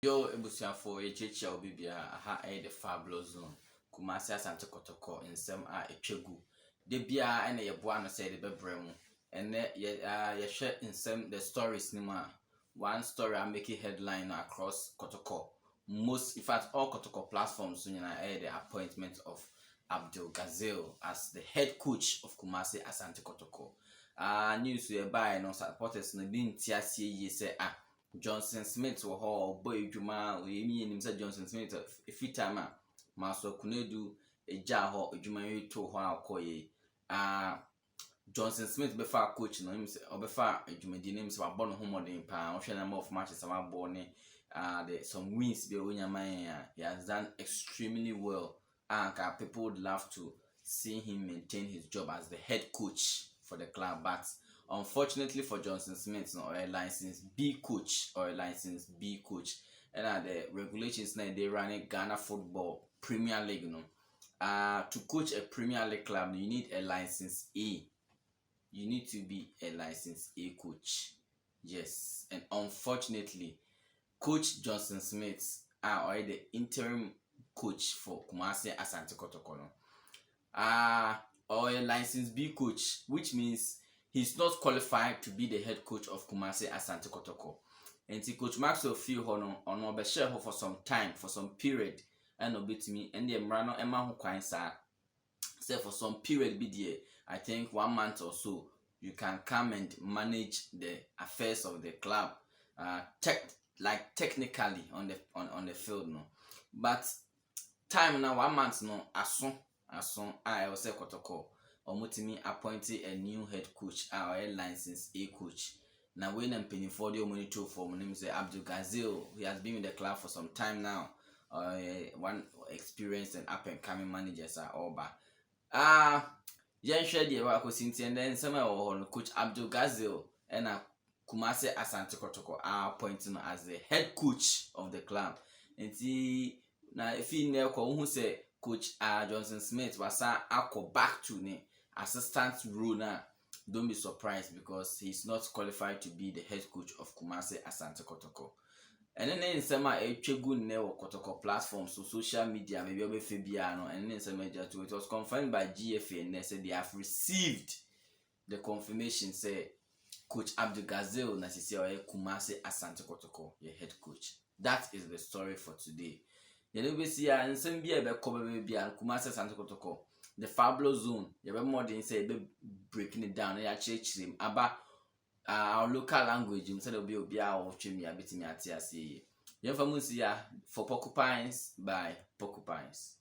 Yo, ebusiafo echechi obibia aha the fabulous zone. Kumasi Asante Kotoko in some echegu. De bia ene ye boa no say de bebremu. Ene ye share in some the stories nima. One story I make a headline across Kotoko. Most, in fact, all Kotoko platforms the appointment of Abdul Gazale as the head coach of Kumasi Asante Kotoko. News we buy no supporters no bin tiasie ye say Johnson Smith wo ho boy dwuma we mi enim say Johnson Smith every time maso kunedu eja ho dwuma yi to ho akoye Johnson Smith be fa coach no him say obefa dwumadi nim say abɔ no homodin pa ohwe number of matches am abɔ ne some wins be onyaman he has done extremely well and people would love to see him maintain his job as the head coach for the club, but unfortunately for Johnson Smith, or a licensed B coach and the regulations now they run a Ghana Football Premier League. To coach a Premier League club, you need a license A. You need to be a license A coach. Yes, and unfortunately, Coach Johnson Smith are already the interim coach for Kumasi Asante Kotoko. Or a licensed B coach, which means he's not qualified to be the head coach of Kumasi Asante Kotoko. And see Coach Maxwell feel on be share for some time, for some period, and obey me and the Mrano Emma who quite say for some period be there, I think 1 month or so, you can come and manage the affairs of the club, technically on the field, no. But time now 1 month no Asante I was say Kotoko omutimi appointed a new head coach or a licensed A coach. Now when I'm paying for the money to for my name is Abdul Gazale. He has been in the club for some time now. One experienced and up and coming managers are all back. Jen shared the work with Cynthia and then some Coach Abdul Gazale and Kumasi Asante Kotoko are appointed as the head coach of the club. And see now if you know who say Coach Johnson Smith was back to the assistant role now. Don't be surprised because he's not qualified to be the head coach of Kumasi Asante Kotoko. And then in summer a chegu nebo Kotoko platforms so social media maybe obe Fabiano and then some major too. It was confirmed by GFA and they said they have received the confirmation say Coach Abdul Gazale na Kumasi Asante Kotoko your head coach. That is the story for today. And some be a baby and Kumasi Asante Kotoko. The fabulous zone, you have more than say breaking it down. I change him about our local language. Instead of be our chimney, a bit me at you have for Porcupines by Porcupines.